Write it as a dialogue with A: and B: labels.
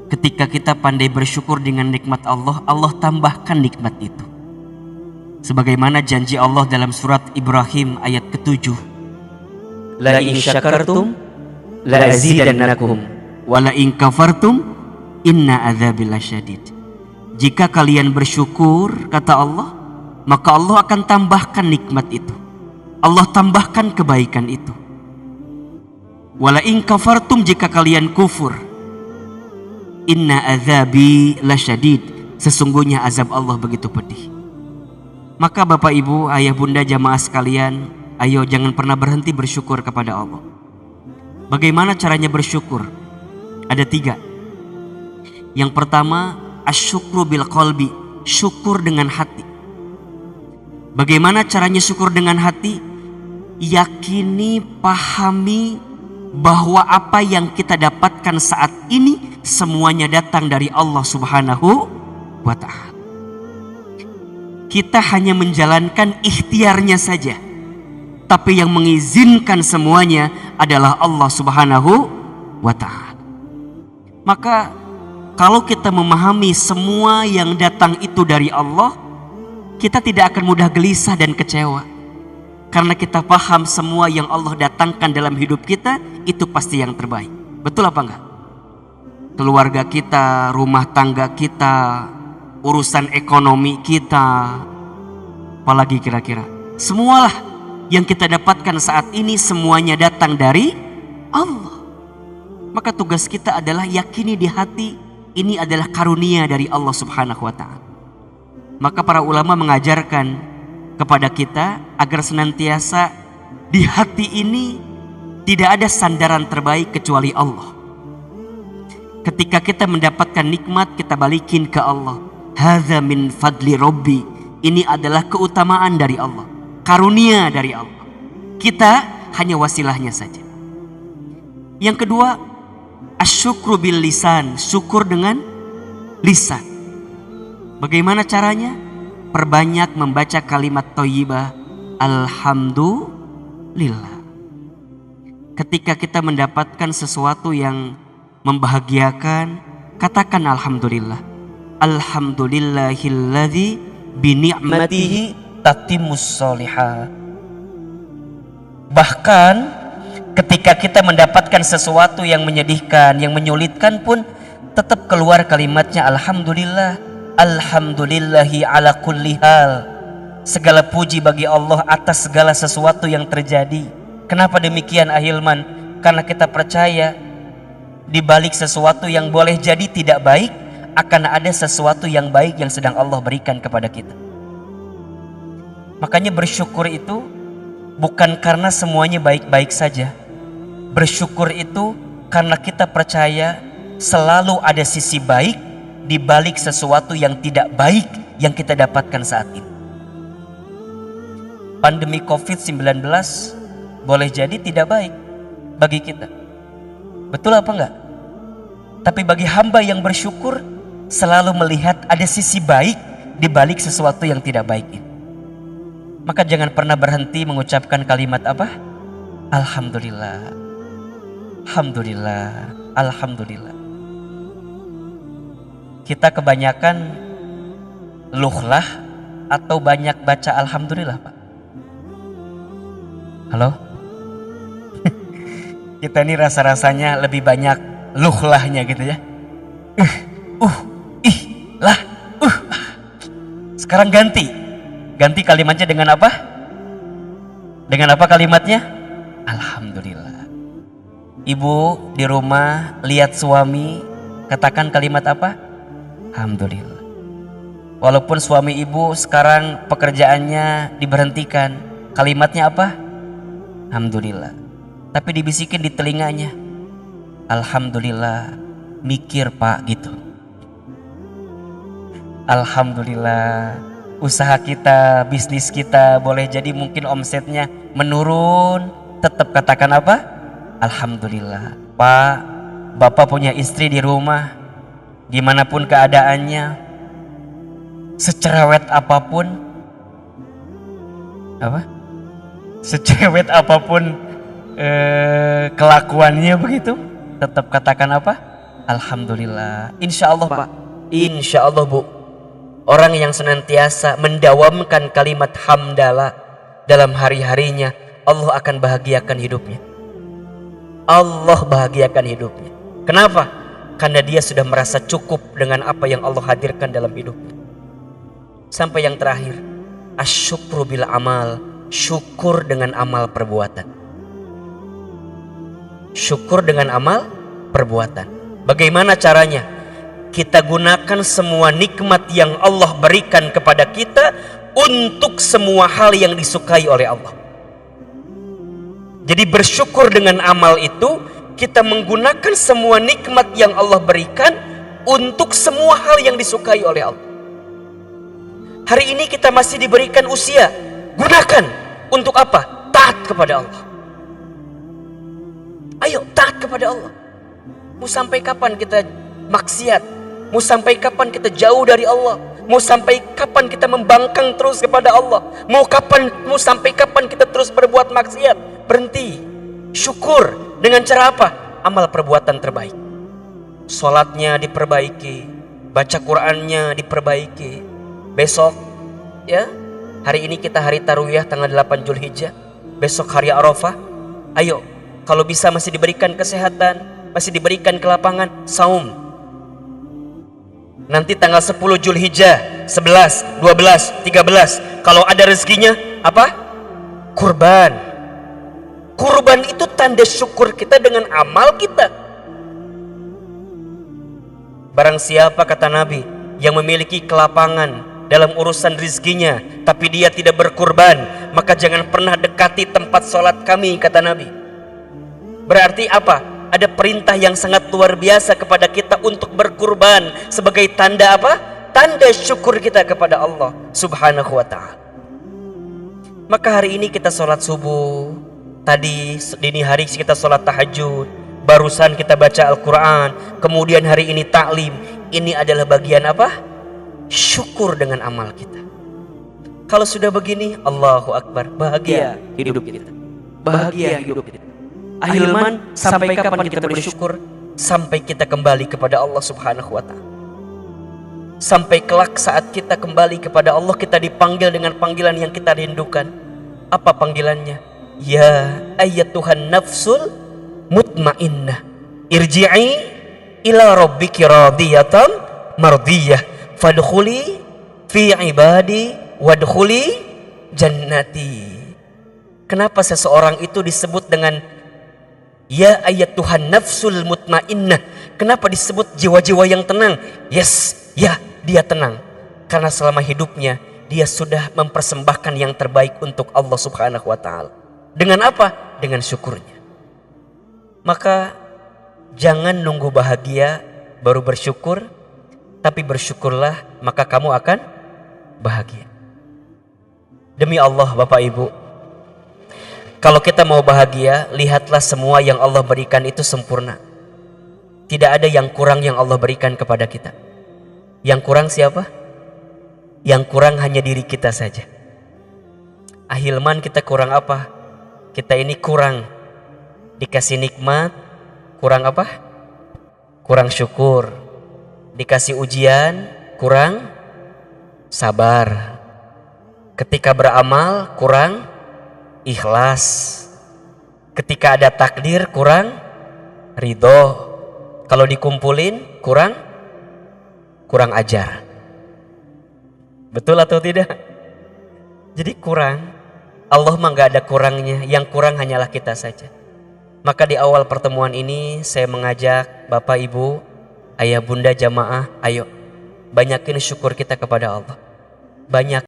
A: Ketika kita pandai bersyukur dengan nikmat Allah, Allah tambahkan nikmat itu. Sebagaimana janji Allah dalam surat Ibrahim ayat ke-7.
B: La in syakartum la azidannakum
A: wa la in kafartum inna adzabi lasyadid. Jika kalian bersyukur, kata Allah, maka Allah akan tambahkan nikmat itu. Allah tambahkan kebaikan itu. Wa la in kafartum, jika kalian kufur, inna adzabi lasyadid, sesungguhnya azab Allah begitu pedih. Maka Bapak Ibu, ayah bunda jamaah sekalian, ayo jangan pernah berhenti bersyukur kepada Allah. Bagaimana caranya bersyukur? Ada 3. Yang pertama, asyukru bil qalbi, syukur dengan hati. Bagaimana caranya syukur dengan hati? Yakini, pahami bahwa apa yang kita dapatkan saat ini semuanya datang dari Allah Subhanahu wa Ta'ala. Kita hanya menjalankan ikhtiarnya saja, tapi yang mengizinkan semuanya adalah Allah Subhanahu wa Ta'ala. Maka kalau kita memahami semua yang datang itu dari Allah, kita tidak akan mudah gelisah dan kecewa. Karena kita paham semua yang Allah datangkan dalam hidup kita itu pasti yang terbaik. Betul apa enggak? Keluarga kita, rumah tangga kita, urusan ekonomi kita, apalagi kira-kira. Semualah yang kita dapatkan saat ini semuanya datang dari Allah. Maka tugas kita adalah yakini di hati ini adalah karunia dari Allah Subhanahu wa Ta'ala. Maka para ulama mengajarkan kepada kita agar senantiasa di hati ini tidak ada sandaran terbaik kecuali Allah. Ketika kita mendapatkan nikmat, kita balikin ke Allah. Hadza min fadli Rabbi. Ini adalah keutamaan dari Allah, karunia dari Allah. Kita hanya wasilahnya saja. Yang kedua, asyukru bil lisan, syukur dengan lisan. Bagaimana caranya? Perbanyak membaca kalimat thayyibah, alhamdulillah. Ketika kita mendapatkan sesuatu yang membahagiakan, katakan alhamdulillah. Alhamdulillahilladzi bini'matihi tatimmus sholihat. Bahkan ketika kita mendapatkan sesuatu yang menyedihkan, yang menyulitkan pun tetap keluar kalimatnya alhamdulillah. Alhamdulillahi ala kulli hal. Segala puji bagi Allah atas segala sesuatu yang terjadi. Kenapa demikian Ahilman? Karena kita percaya di balik sesuatu yang boleh jadi tidak baik, akan ada sesuatu yang baik yang sedang Allah berikan kepada kita. Makanya bersyukur itu bukan karena semuanya baik-baik saja. Bersyukur itu karena kita percaya selalu ada sisi baik di balik sesuatu yang tidak baik yang kita dapatkan saat ini. Pandemi COVID-19 boleh jadi tidak baik bagi kita. Betul apa enggak? Tapi bagi hamba yang bersyukur selalu melihat ada sisi baik di balik sesuatu yang tidak baik ini. Maka jangan pernah berhenti mengucapkan kalimat apa? Alhamdulillah. Alhamdulillah. Alhamdulillah. Kita kebanyakan luhlah atau banyak baca alhamdulillah, Pak? Halo? Kita ini rasa-rasanya lebih banyak luhlahnya gitu ya. Lah. Sekarang ganti kalimatnya dengan apa? Dengan apa kalimatnya? Alhamdulillah. Ibu di rumah lihat suami, katakan kalimat apa? Alhamdulillah. Walaupun suami ibu sekarang pekerjaannya diberhentikan, kalimatnya apa? Alhamdulillah. Tapi dibisikin di telinganya, alhamdulillah, mikir Pak gitu. Alhamdulillah, usaha kita, bisnis kita boleh jadi mungkin omsetnya menurun, tetap katakan apa? Alhamdulillah. Pak, Bapak punya istri di rumah, gimana pun keadaannya, secerewet apapun, secewet apapun kelakuannya begitu, tetap katakan apa? Alhamdulillah. Insya Allah Pak. Insya Allah Bu. Orang yang senantiasa mendawamkan kalimat hamdalah dalam hari-harinya, Allah akan bahagiakan hidupnya. Allah bahagiakan hidupnya. Kenapa? Karena dia sudah merasa cukup dengan apa yang Allah hadirkan dalam hidupnya. Sampai yang terakhir, asyukru bil amal, syukur dengan amal perbuatan. Syukur dengan amal perbuatan. Bagaimana caranya? Kita gunakan semua nikmat yang Allah berikan kepada kita untuk semua hal yang disukai oleh Allah. Jadi bersyukur dengan amal itu, kita menggunakan semua nikmat yang Allah berikan untuk semua hal yang disukai oleh Allah. Hari ini kita masih diberikan usia, gunakan untuk apa? Taat kepada Allah. Ayo taat kepada Allah. Mau sampai kapan kita maksiat? Mau sampai kapan kita jauh dari Allah? Mau sampai kapan kita membangkang terus kepada Allah? Mau sampai kapan kita terus berbuat maksiat? Berhenti. Syukur dengan cara apa? Amal perbuatan terbaik. Sholatnya diperbaiki, baca Qur'annya diperbaiki. Besok ya, hari ini kita hari Tarwiyah tanggal 8 Zulhijjah. Besok hari Arafah. Ayo, kalau bisa masih diberikan kesehatan, masih diberikan kelapangan, saum. Nanti tanggal 10 Zulhijjah, 11, 12, 13, kalau ada rezekinya, apa? Kurban. Kurban itu tanda syukur kita dengan amal kita. Barang siapa, kata Nabi, yang memiliki kelapangan dalam urusan rezekinya, tapi dia tidak berkurban, maka jangan pernah dekati tempat sholat kami, kata Nabi. Berarti apa? Ada perintah yang sangat luar biasa kepada kita untuk berkurban sebagai tanda apa? Tanda syukur kita kepada Allah Subhanahu wa ta'ala. Maka hari ini kita sholat subuh, tadi dini hari kita sholat tahajud, barusan kita baca Al-Quran, kemudian hari ini taklim. Ini adalah bagian apa? Syukur dengan amal kita. Kalau sudah begini, Allahu Akbar, bahagia hidup kita. Bahagia hidup kita. Ahilman, sampai kapan kita bersyukur? Sampai kita kembali kepada Allah Subhanahu wa ta'ala. Sampai kelak saat kita kembali kepada Allah, kita dipanggil dengan panggilan yang kita rindukan. Apa panggilannya? Ya ayyatuhan nafsul mutmainnah, irji'i ila rabbiki radiyatan mardiyah, fadkhuli fi ibadi wadkhuli jannati. Kenapa seseorang itu disebut dengan ya ayyatuhan nafsul mutmainnah? Kenapa disebut jiwa-jiwa yang tenang? Yes, ya, dia tenang karena selama hidupnya dia sudah mempersembahkan yang terbaik untuk Allah Subhanahu wa ta'ala. Dengan apa? Dengan syukurnya. Maka jangan nunggu bahagia baru bersyukur, tapi bersyukurlah maka kamu akan bahagia. Demi Allah Bapak Ibu, kalau kita mau bahagia, lihatlah semua yang Allah berikan itu sempurna. Tidak ada yang kurang yang Allah berikan kepada kita. Yang kurang siapa? Yang kurang hanya diri kita saja. Ahilman, kita kurang apa? Kita ini kurang dikasih nikmat, kurang apa? Kurang syukur. Dikasih ujian, kurang sabar. Ketika beramal, kurang ikhlas. Ketika ada takdir, kurang ridho. Kalau dikumpulin, kurang ajar. Betul atau tidak? Jadi kurang. Allah mah gak ada kurangnya. Yang kurang hanyalah kita saja. Maka di awal pertemuan ini saya mengajak Bapak Ibu, Ayah Bunda jamaah, ayo banyakin syukur kita kepada Allah. Banyak